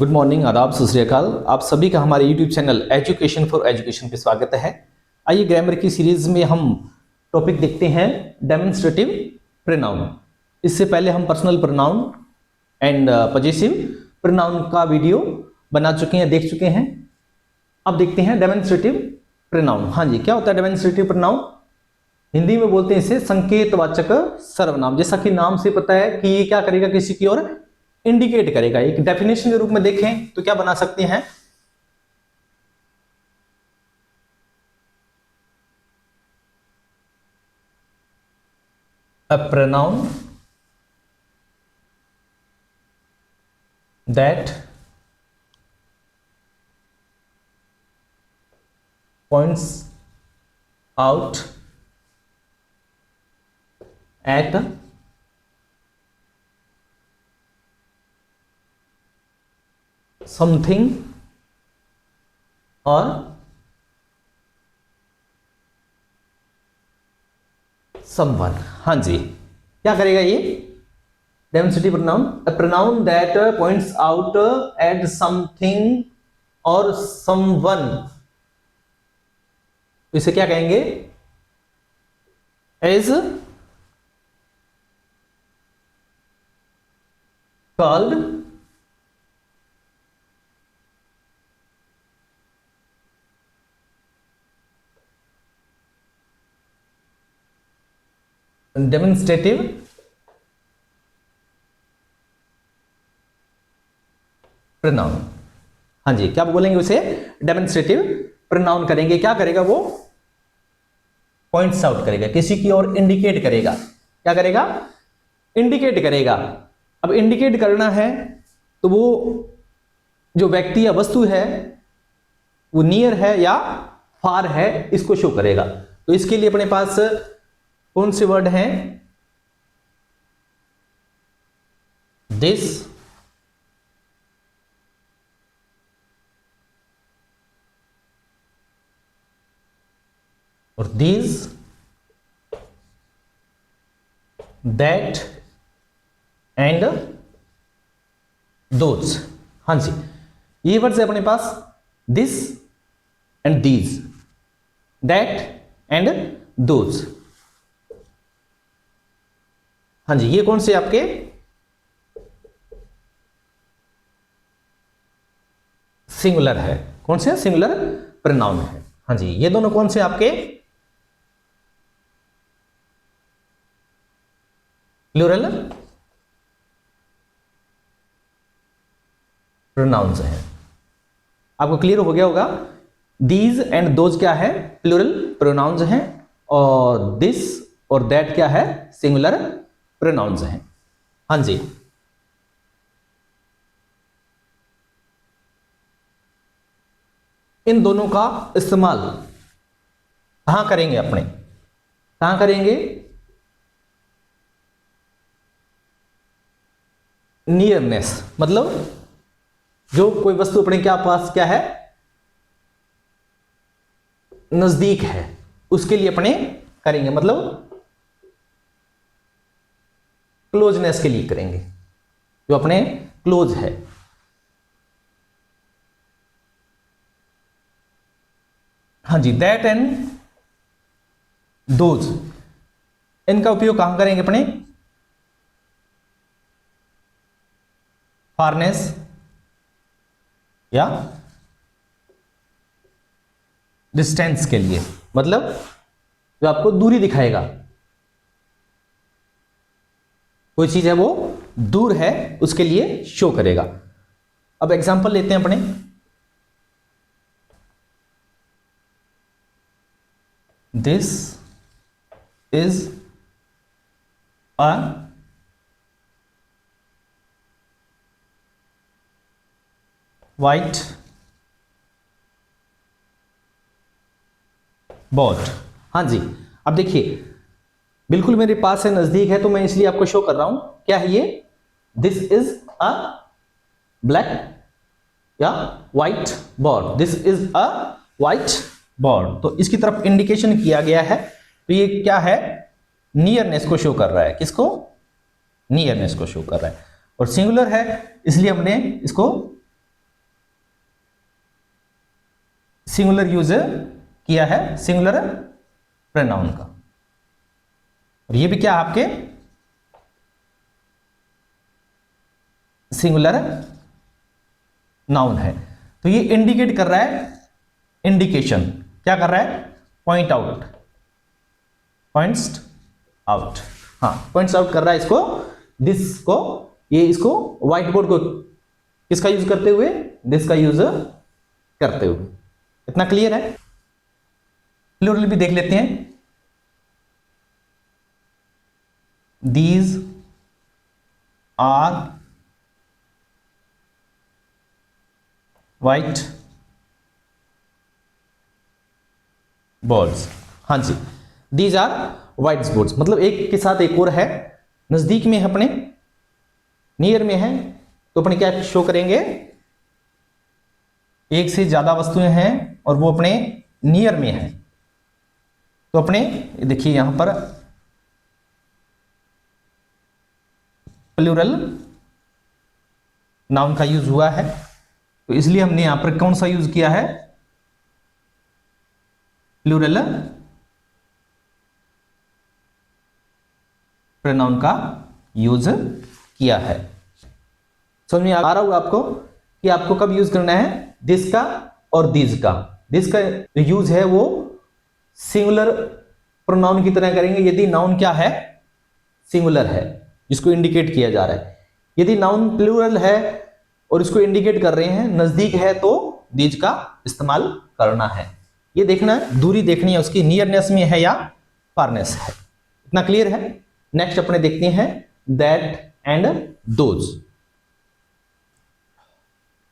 Good morning, आदाब, सत श्री अकाल। आप सभी का हमारे YouTube channel education for education पे स्वागत है। आइए ग्रामर की सीरीज में हम टॉपिक देखते हैं डेमोन्स्ट्रेटिव प्रोनाउन। इससे पहले हम personal pronoun and possessive pronoun का वीडियो बना चुके हैं, देख चुके हैं। अब देखते हैं डेमोन्स्ट्रेटिव प्रोनाउन। हाँ जी, क्या होता है डेमोन्स्ट्रेटिव प्रोनाउन? हिंदी में बोलते हैं इसे संकेतवाचक सर्वनाम। जैसा कि नाम से पता है कि ये क्या करेगा, किसी की ओर इंडिकेट करेगा। एक डेफिनेशन के रूप में देखें तो क्या बना सकते हैं? A pronoun that points out at something और समवन। हाँ जी, क्या करेगा ये demonstrative pronoun? A pronoun that points out at something और समवन, इसे क्या कहेंगे? Is called demonstrative pronoun. हाँ जी, क्या बोलेंगे उसे? डेमोन्स्ट्रेटिव प्रोनाउन करेंगे। क्या करेगा वो? पॉइंट्स आउट करेगा, किसी की ओर इंडिकेट करेगा। क्या करेगा? इंडिकेट करेगा। अब इंडिकेट करना है तो वो जो व्यक्ति या वस्तु है वो नियर है या फार है, इसको शो करेगा। तो इसके लिए अपने पास कौन से वर्ड हैं? दिस, और दीज, दैट एंड दोज। हाँ जी, ये वर्ड्स है अपने पास, this and these, that and those. हाँ जी, ये कौन से आपके सिंगुलर है? कौन से सिंगुलर प्रोनाउन है? हाँ जी, ये दोनों कौन से आपके प्लूरल प्रोनाउंस हैं। आपको क्लियर हो गया होगा। दीज एंड दोज क्या है? प्लूरल प्रोनाउंस हैं। और दिस और दैट क्या है? सिंगुलर प्रोनाउंस हैं। हाँ जी, इन दोनों का इस्तेमाल कहां करेंगे? अपने कहां करेंगे? नियरनेस, मतलब जो कोई वस्तु अपने क्या पास क्या है, नजदीक है, उसके लिए अपने करेंगे। मतलब क्लोजनेस के लिए करेंगे, जो अपने क्लोज है। हाँ जी, दैट एंड दोज, इनका उपयोग कहां करेंगे? अपने फारनेस या डिस्टेंस के लिए, मतलब जो आपको दूरी दिखाएगा, कोई चीज है वो दूर है, उसके लिए शो करेगा। अब एग्जांपल लेते हैं अपने। This is a white board. हाँ जी, अब देखिए, बिल्कुल मेरे पास है, नजदीक है, तो मैं इसलिए आपको शो कर रहा हूं। क्या है ये? दिस इज अ ब्लैक या white board. This is a white board, तो इसकी तरफ इंडिकेशन किया गया है। तो ये क्या है? नियरनेस को शो कर रहा है। किसको? नियरनेस को शो कर रहा है। और सिंगुलर है, इसलिए हमने इसको सिंगुलर यूज किया है सिंगुलर प्रोनाउन का। और ये भी क्या आपके सिंगुलर नाउन है। तो ये इंडिकेट कर रहा है, इंडिकेशन क्या कर रहा है, पॉइंट आउट, पॉइंट्स आउट, हाँ पॉइंट्स आउट कर रहा है इसको, दिस को, ये इसको व्हाइट बोर्ड को किसका यूज करते हुए, दिस का यूज करते हुए। इतना क्लियर है। प्लूरल भी देख लेते हैं। These are white boards. हाँ जी, दीज आर व्हाइट बोर्ड्स, मतलब एक के साथ एक और है, नजदीक में है अपने, नियर में है, तो अपने क्या शो करेंगे, एक से ज्यादा वस्तुएं हैं और वो अपने नियर में है, तो अपने देखिए यहां पर प्लूरल नाउन का यूज हुआ है, तो इसलिए हमने यहां पर कौन सा यूज किया है, प्लूरल प्रोनाउन का यूज किया है। समझ में आ रहा होगा आपको कि आपको कब यूज करना है, दिस का और दीज का। दिस का यूज है वो सिंगुलर प्रोनाउन की तरह करेंगे यदि नाउन क्या है, सिंगुलर है, जिसको इंडिकेट किया जा रहा है। यदि नाउन प्लूरल है और इसको इंडिकेट कर रहे हैं, नजदीक है, तो दीज का इस्तेमाल करना है। ये देखना है, दूरी देखनी है उसकी, नियरनेस में है या फारनेस है। इतना क्लियर है। नेक्स्ट अपने देखते हैं दैट एंड दोज।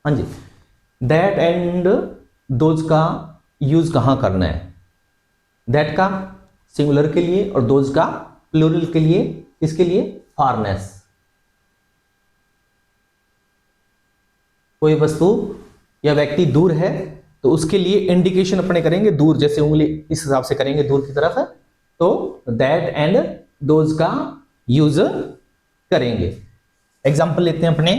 हाँ जी, दैट एंड दोज का यूज कहां करना है, दैट का सिंगुलर के लिए और दोज का प्लूरल के लिए, किसके लिए, फारनेस। कोई वस्तु या व्यक्ति दूर है तो उसके लिए इंडिकेशन अपने करेंगे दूर, जैसे उंगली इस हिसाब से करेंगे दूर की तरफ है, तो दैट एंड दोज का यूज करेंगे। एग्जांपल लेते हैं अपने,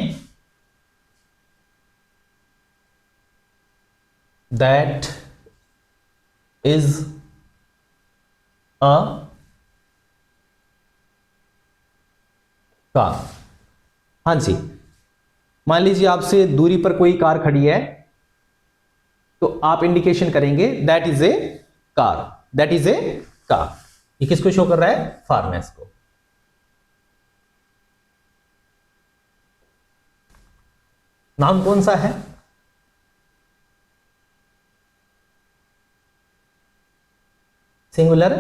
दैट इज अ कार। हाँ जी, मान लीजिए आपसे दूरी पर कोई कार खड़ी है, तो आप इंडिकेशन करेंगे that is a car, that is a car. ये किसको शो कर रहा है, फारनेस को। नाउन कौन सा है, सिंगुलर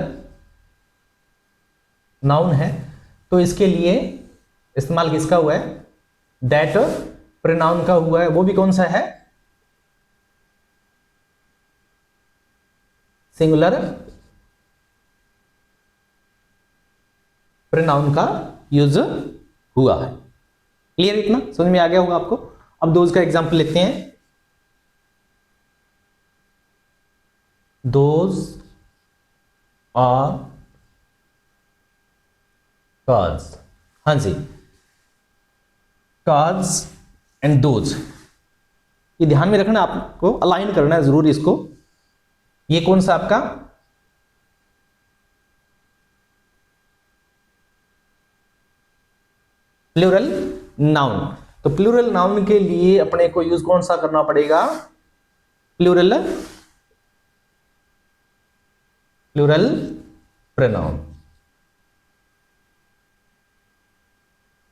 नाउन है, तो इसके लिए इस्तेमाल किसका हुआ है, दैट प्रोनाउन का हुआ है। वो भी कौन सा है, सिंगुलर प्रोनाउन का यूज हुआ है। क्लियर, इतना समझ में आ गया होगा आपको। अब दोज का एग्जांपल लेते हैं। Those are cards. हाँ जी, कार्ड्स एंड दोज, ये ध्यान में रखना, आपको अलाइन करना है जरूर इसको। ये कौन सा आपका, प्लूरल नाउन। तो प्लूरल नाउन के लिए अपने को यूज कौन सा करना पड़ेगा, प्लूरल प्रोनाउन,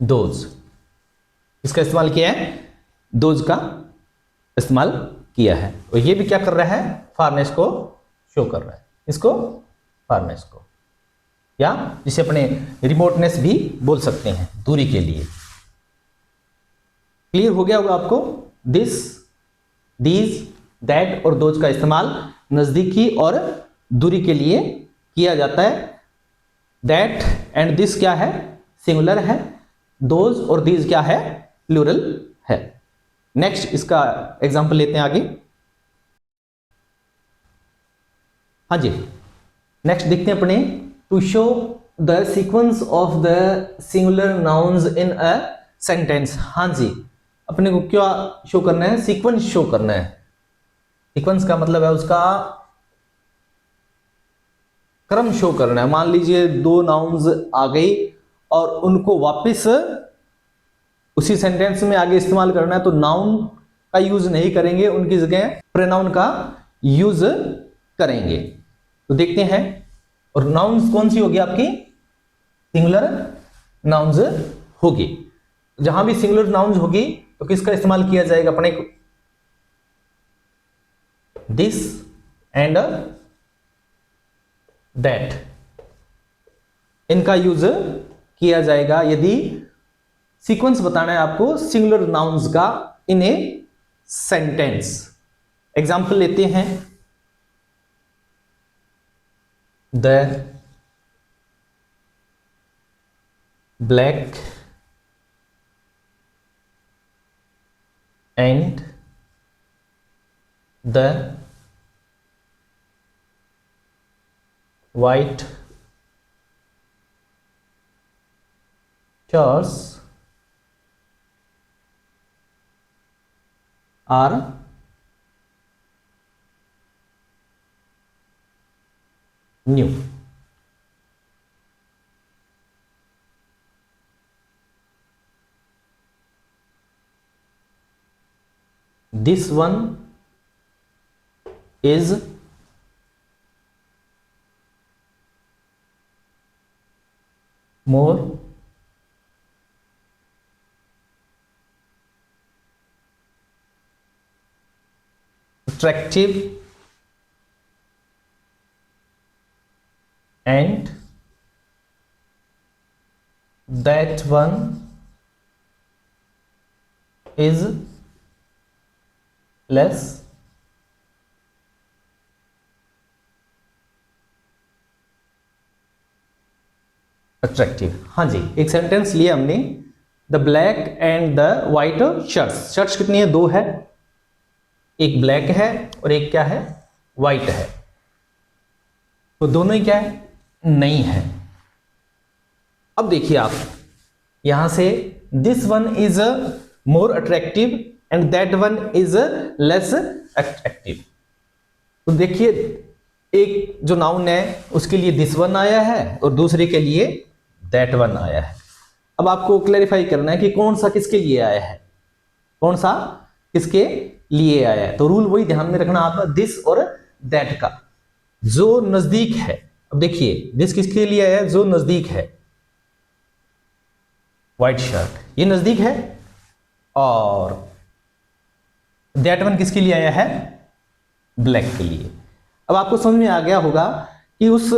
दोज। इसका इस्तेमाल किया है, दोज का इस्तेमाल किया है। और ये भी क्या कर रहा है, फारनेस को शो कर रहा है, इसको फारनेस को, या जिसे अपने रिमोटनेस भी बोल सकते हैं, दूरी के लिए। क्लियर हो गया होगा आपको। दिस, दीज, दैट और दोज का इस्तेमाल नजदीकी और दूरी के लिए किया जाता है। दैट एंड दिस क्या है, सिंगुलर है, दोज और दीज क्या है, प्लूरल है। नेक्स्ट इसका एग्जांपल लेते हैं आगे। हाँ जी, नेक्स्ट देखते हैं अपने, to show the sequence of the singular nouns in a sentence. हाँ जी, अपने को क्या शो करना है, सीक्वेंस शो करना है। सीक्वेंस का मतलब है उसका क्रम शो करना है। मान लीजिए दो नाउन्स आ गई और उनको वापस उसी सेंटेंस में आगे इस्तेमाल करना है, तो नाउन का यूज नहीं करेंगे, उनकी जगह प्रोनाउन का यूज करेंगे। तो देखते हैं, और नाउन्स कौन सी होगी आपकी? सिंगुलर नाउन्स होगी। जहां भी सिंगुलर नाउन्स होगी तो किसका इस्तेमाल किया जाएगा? अपने दिस एंड दैट, इनका यूज किया जाएगा यदि सीक्वेंस बताना है आपको सिंगुलर नाउन्स का इन ए सेंटेंस। एग्जाम्पल लेते हैं, the black and the white chairs are new. This one is more attractive and that one is less attractive. हाँ जी, एक सेंटेंस लिया हमने, the black and the white shirts. Shirts कितनी है? दो है, एक ब्लैक है और एक क्या है? व्हाइट है। तो दोनों ही क्या है? नहीं है। अब देखिए आप यहां से, this one is more attractive and that one is less attractive. तो देखिए, एक जो नाउन है उसके लिए दिस वन आया है और दूसरे के लिए दैट वन आया है। अब आपको क्लैरिफाई करना है कि कौन सा किसके लिए आया है, कौन सा किसके लिए आया है। तो रूल वही ध्यान में रखना आपका, दिस और दैट का, जो नजदीक है। अब देखिए, दिस किसके लिए आया है? जो नजदीक है, व्हाइट शर्ट, ये नजदीक है। और दैट वन किसके लिए आया है? ब्लैक के लिए। अब आपको समझ में आ गया होगा कि उस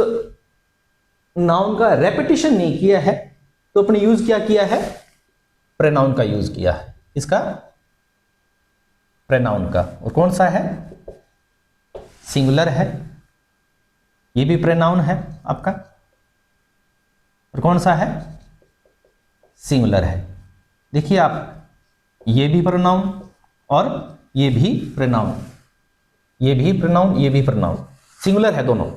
नाउन का रेपिटेशन नहीं किया है, तो अपने यूज क्या किया है? प्रोनाउन का यूज किया है। इसका प्रोनाउन का। और कौन सा है? सिंगुलर है, ये भी प्रोनाउन है आपका। और कौन सा है? सिंगुलर है। देखिए आप, ये भी प्रोनाउन और ये भी प्रोनाउन, ये भी प्रोनाउन, ये भी प्रोनाउन, सिंगुलर है दोनों।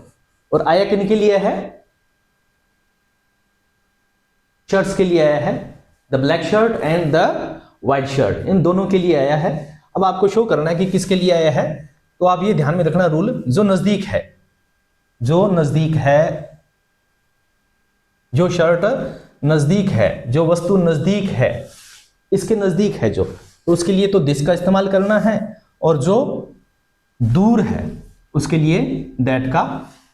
और आया किन के लिए है? शर्ट्स के लिए आया है, the black shirt and the white shirt, इन दोनों के लिए आया है। अब आपको शो करना है कि किसके लिए आया है। तो आप ये ध्यान में रखना रूल, जो नजदीक है, जो नजदीक है, जो शर्ट नजदीक है, जो वस्तु नजदीक है, इसके नजदीक है जो, तो उसके लिए तो दिस का इस्तेमाल करना है, और जो दूर है उसके लिए दैट का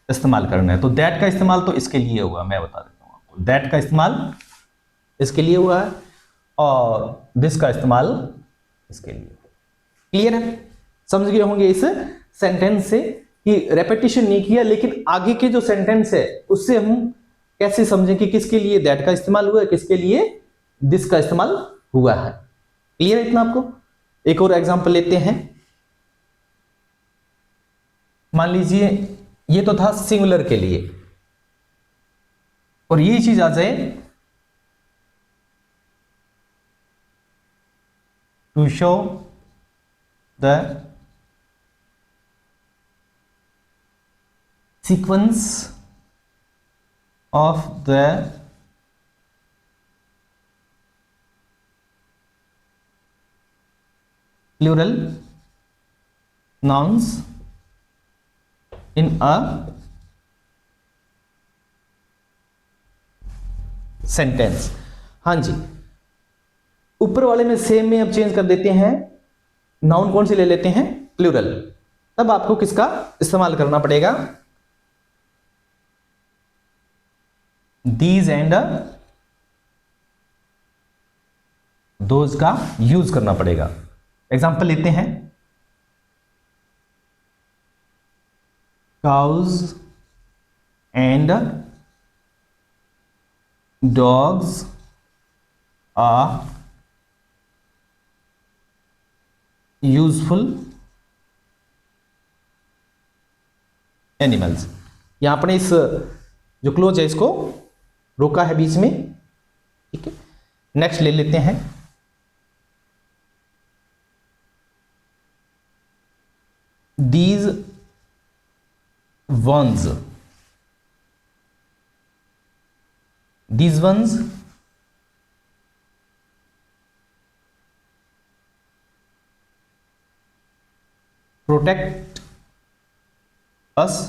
इस्तेमाल करना है। तो दैट का इस्तेमाल तो इसके लिए हुआ, मैं बता देता हूं आपको, दैट का इस्तेमाल इसके लिए हुआ है और दिस का इस्तेमाल इसके लिए। क्लियर है? समझ गए होंगे इस सेंटेंस से कि रेपिटेशन नहीं किया, लेकिन आगे के जो सेंटेंस है उससे हम कैसे समझें कि किसके लिए दैट का इस्तेमाल हुआ है, किसके लिए दिस का इस्तेमाल हुआ है। क्लियर है इतना आपको? एक और एग्जांपल लेते हैं। मान लीजिए ये तो था सिंगुलर के लिए, और ये चीज आ जाए to show the sequence of the plural nouns in a sentence। हाँ जी, ऊपर वाले में सेम में अब चेंज कर देते हैं, नाउन कौन से ले लेते हैं, प्लूरल। तब आपको किसका इस्तेमाल करना पड़ेगा, दीज एंड दोज का यूज करना पड़ेगा। एग्जांपल लेते हैं, cows and dogs are useful animals। यहां पर इस जो क्लोज है इसको रोका है बीच में, ठीक है। नेक्स्ट ले लेते हैं, these ones protect us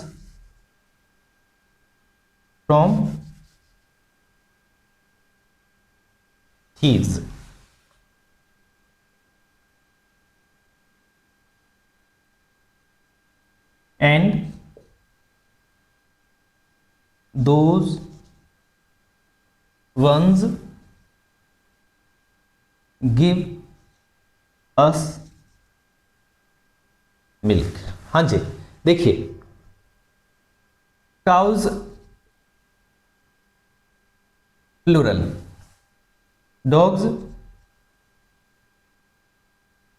from thieves। and those ones give us milk। हाँ जी, देखिए, काउज प्लूरल, डॉग्स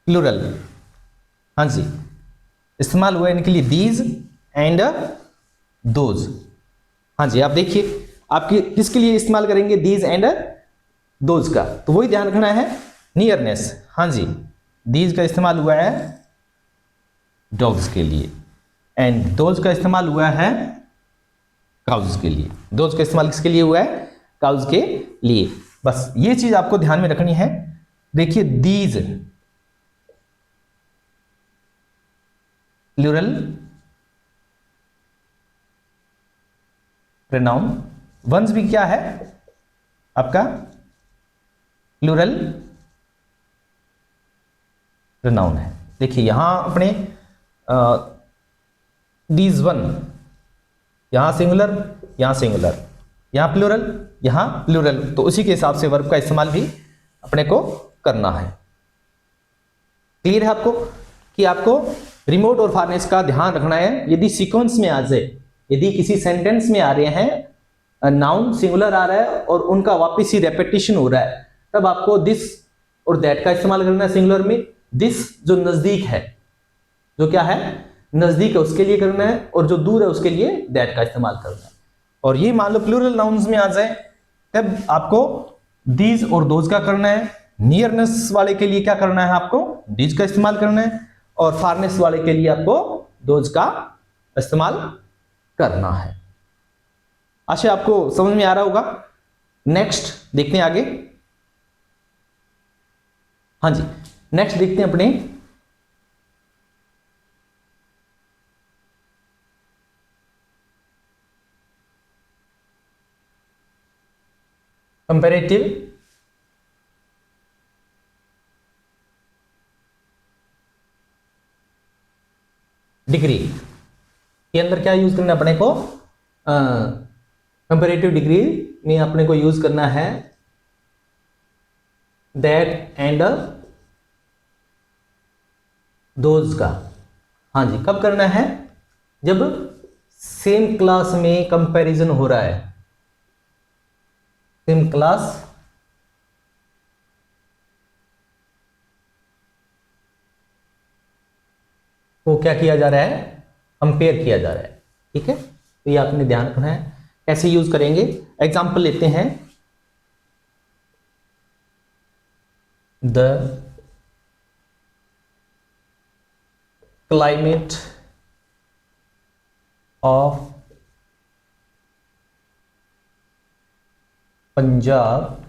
प्लूरल। हाँ जी, इस्तेमाल हुआ इनके लिए दीज एंड दोज। हाँ जी, आप देखिए आपकी किसके लिए इस्तेमाल करेंगे दीज एंड दोज का, तो वही ध्यान रखना है, नियरनेस। हाँ जी, दीज का इस्तेमाल हुआ है डॉग्स के लिए एंड दोज का इस्तेमाल हुआ है काउज के लिए। दोज का इस्तेमाल किसके लिए हुआ है, काउज के लिए। बस ये चीज आपको ध्यान में रखनी है। देखिए, दीज प्लूरल प्रोनाउन, वंस भी क्या है आपका प्लूरल प्रोनाउन है। देखिए यहां अपने दीज वन, यहां सिंगुलर, यहां सिंगुलर, यहां प्लूरल, यहां प्लूरल, तो उसी के हिसाब से वर्ब का इस्तेमाल भी अपने को करना है। क्लियर है आपको कि आपको रिमोट और फारनेस का ध्यान रखना है। यदि सीक्वेंस में आ जाए, यदि किसी सेंटेंस में आ रहे हैं, नाउन सिंगुलर आ रहा है और उनका वापस ही रेपिटेशन हो रहा है, तब आपको दिस और दैट का इस्तेमाल करना है सिंगुलर में। दिस जो नजदीक है, जो क्या है नजदीक है, उसके लिए करना है, और जो दूर है उसके लिए दैट का इस्तेमाल करना है। और ये मान लो प्लूरल नाउन्स में आ जाए, तब आपको दीज और दोज का करना है। नियरनेस वाले के लिए क्या करना है, आपको दीज का इस्तेमाल करना है, और फारनेस वाले के लिए आपको दोज का इस्तेमाल करना है। आशा आपको समझ में आ रहा होगा। नेक्स्ट देखते हैं आगे। हाँ जी, नेक्स्ट देखते हैं अपने कंपैरेटिव डिग्री के अंदर क्या यूज करना है अपने को, कंपैरेटिव डिग्री में अपने को यूज करना है दैट एंड दोज का। हाँ जी, कब करना है, जब सेम क्लास में कंपैरिजन हो रहा है। सेम क्लास को क्या किया जा रहा है, कंपेयर किया जा रहा है। ठीक है, तो ये आपने ध्यान रखना है कैसे यूज करेंगे। एग्जांपल लेते हैं, the climate of Punjab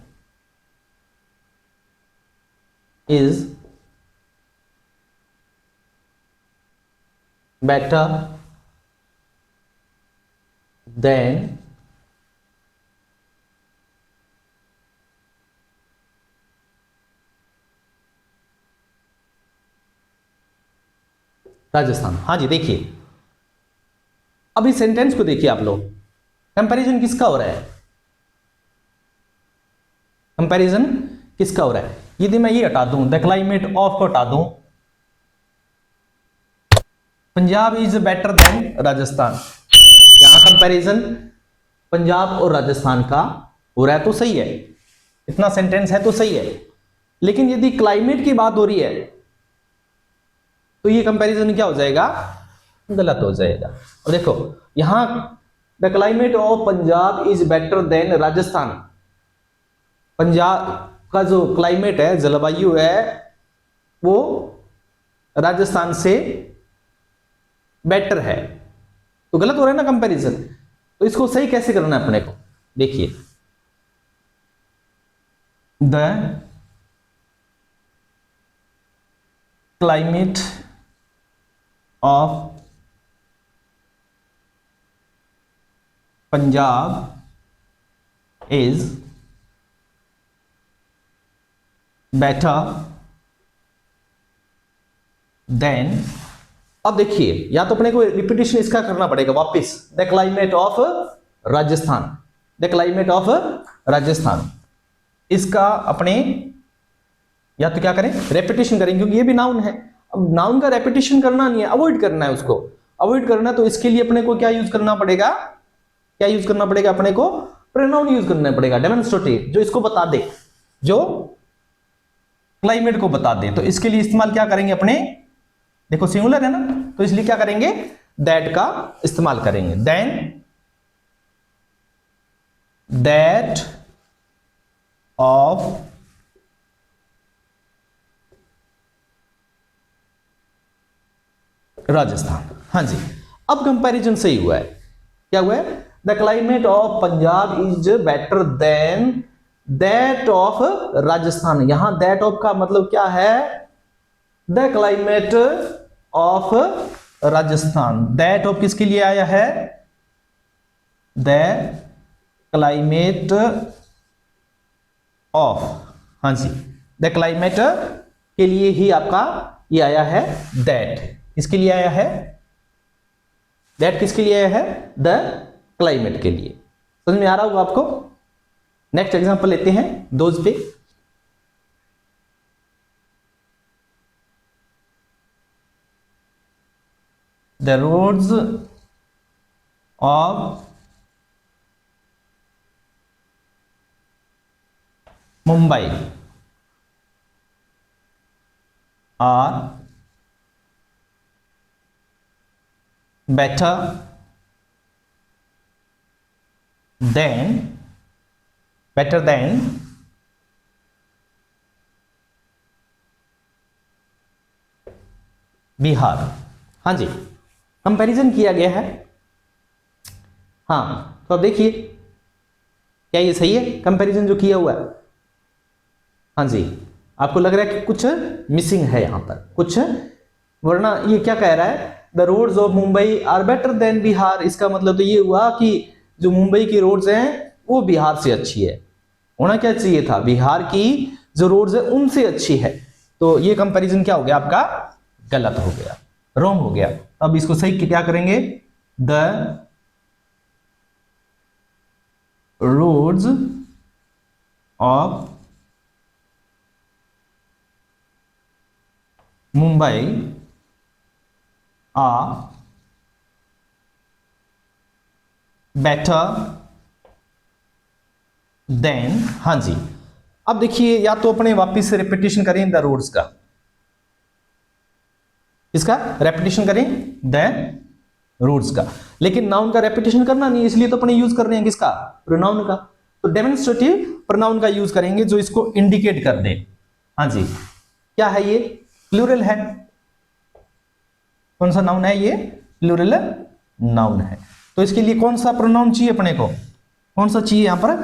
is better than Rajasthan. हाँ जी, देखिए अब इस सेंटेंस को देखिए आप लोग, कंपैरिजन किसका हो रहा है? कंपैरिजन किसका हो रहा है? यदि मैं ये हटा दूं, द क्लाइमेट ऑफ को हटा दूं, Punjab is better than Rajasthan, यहां कंपैरिजन पंजाब और राजस्थान का हो रहा है, तो सही है, इतना सेंटेंस है तो सही है। लेकिन यदि क्लाइमेट की बात हो रही है तो ये कंपैरिजन क्या हो जाएगा? गलत हो जाएगा। और देखो यहां the climate of Punjab is better than Rajasthan, Punjab का जो क्लाइमेट है, जलवायु है, वो राजस्थान से बेटर है, तो गलत हो रहा है ना कंपैरिजन। तो इसको सही कैसे करना है अपने को? देखिए, the climate of Punjab is better than, अब देखिए या तो अपने को रिपीटेशन इसका करना पड़ेगा वापस, the climate of Rajasthan, the climate of Rajasthan, इसका अपने या तो क्या करें, रेपिटेशन करें, क्योंकि ये भी नाउन है। अब नाउन का रेपिटेशन करना नहीं है, अवॉइड करना है, उसको अवॉइड करना है, तो इसके लिए अपने को क्या यूज करना पड़ेगा? क्या यूज करना पड़ेगा अपने को? प्रोनाउन यूज करना पड़ेगा, डेमोन्स्ट्रेटिव, जो इसको बता दे, जो क्लाइमेट को बता दे। तो इसके लिए इस्तेमाल क्या करेंगे अपने? देखो सिंगुलर है ना, तो इसलिए क्या करेंगे? दैट का इस्तेमाल करेंगे। Then that of Rajasthan. हाँ जी, अब कंपैरिजन सही हुआ है। क्या हुआ है? The climate of Punjab is better than that of Rajasthan. यहां दैट ऑफ का मतलब क्या है? The climate of Rajasthan. That of किसके लिए आया है? द क्लाइमेट ऑफ, हाँ जी, द क्लाइमेट के लिए ही आपका ये आया है दैट। इसके लिए आया है दैट, किसके लिए आया है? द क्लाइमेट के लिए। समझ में आ रहा होगा आपको? नेक्स्ट एग्जांपल लेते हैं दोज पे। The roads of Mumbai are better than Bihar. हाँ जी, कंपैरिजन किया गया है। हाँ, तो अब देखिए क्या ये सही है कंपैरिजन जो किया हुआ है? हाँ जी, आपको लग रहा है कि कुछ मिसिंग है यहां पर कुछ, वरना ये क्या कह रहा है? The roads of Mumbai are better than Bihar. इसका मतलब तो ये हुआ कि जो मुंबई की रोड्स हैं वो बिहार से अच्छी है। होना क्या चाहिए था? बिहार की जो रोड्स है उनसे अच्छी है। तो ये कंपैरिजन क्या हो गया आपका? गलत हो गया, रॉन्ग हो गया। अब इसको सही क्या करेंगे? The roads of Mumbai are better than, हाँ जी। अब देखिए या तो अपने वापिस से रिपीटेशन करें द रोड्स का, इसका रेपिटेशन करें द रोड्स का, लेकिन नाउन का रेपिटेशन करना नहीं, इसलिए तो अपने यूज कर रहे हैं किसका? प्रोनाउन का। तो डेमोन्स्ट्रेटिव प्रोनाउन का यूज करेंगे जो इसको इंडिकेट कर दे। हाँ जी, क्या है ये? प्लूरल है। कौन सा नाउन है ये? प्लूरल नाउन है। तो इसके लिए कौन सा प्रोनाउन चाहिए अपने को? कौन सा चाहिए यहां पर?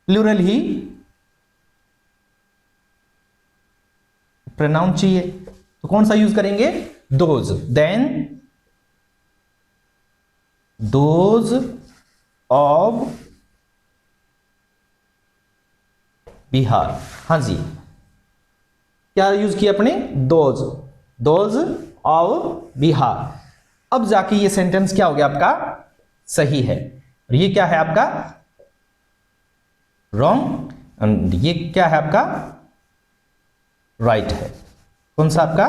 प्लूरल ही प्रोनाउन चाहिए। तो कौन सा यूज करेंगे? Those. Than those of Bihar. हाँ जी, क्या यूज किया अपने? Those, those of Bihar. अब जाके ये सेंटेंस क्या हो गया आपका? सही है। और ये क्या है आपका? रॉन्ग। एंड ये क्या है आपका? राइट है। कौन सा आपका?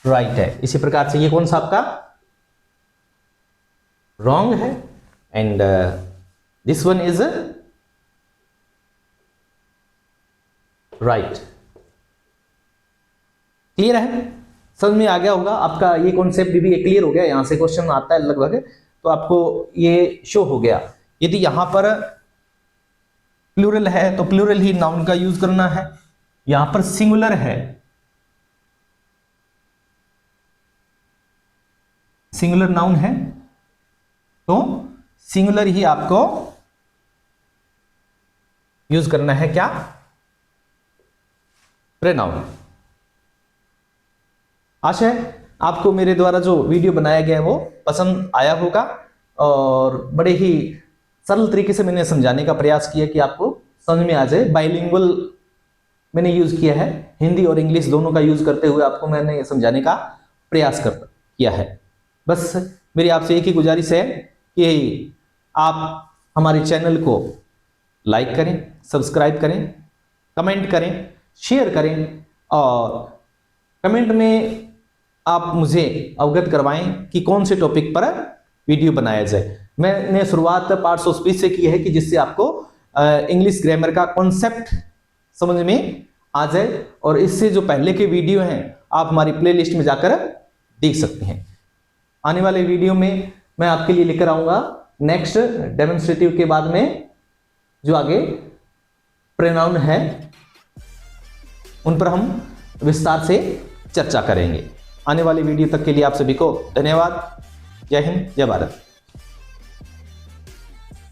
राइट है। इसी प्रकार से ये कौन सा आपका? रॉन्ग है। And this one is right. Clear है? समझ में आ गया होगा आपका ये कॉन्सेप्ट भी क्लियर हो गया। यहां से क्वेश्चन आता है लगभग, तो आपको ये शो हो गया। यदि यहां पर प्लूरल है तो प्लूरल ही नाउन का यूज करना है। यहां पर सिंगुलर है, सिंगुलर नाउन है, तो सिंगुलर ही आपको यूज करना है। क्या? प्रोनाउन। आशा है आपको मेरे द्वारा जो वीडियो बनाया गया है वो पसंद आया होगा, और बड़े ही सरल तरीके से मैंने समझाने का प्रयास किया कि आपको समझ में आ जाए। बाइलिंगुअल मैंने यूज किया है, हिंदी और इंग्लिश दोनों का यूज करते हुए आपको मैंने समझाने का प्रयास किया है। बस मेरी आपसे एक ही गुजारिश है कि आप हमारे चैनल को लाइक करें, सब्सक्राइब करें, कमेंट करें, शेयर करें, और कमेंट में आप मुझे अवगत करवाएं कि कौन से टॉपिक पर वीडियो बनाया जाए। मैंने शुरुआत पार्ट्स ऑफ स्पीच से की है कि जिससे आपको इंग्लिश ग्रामर का कॉन्सेप्ट समझ में आ जाए, और इससे जो पहले के वीडियो हैं आप हमारी प्लेलिस्ट में जाकर देख सकते हैं। आने वाले वीडियो में मैं आपके लिए लेकर आऊंगा नेक्स्ट डेमोन्स्ट्रेटिव के बाद में जो आगे प्रोनाउन है उन पर हम विस्तार से चर्चा करेंगे। आने वाली वीडियो तक के लिए आप सभी को धन्यवाद। जय हिंद, जय भारत।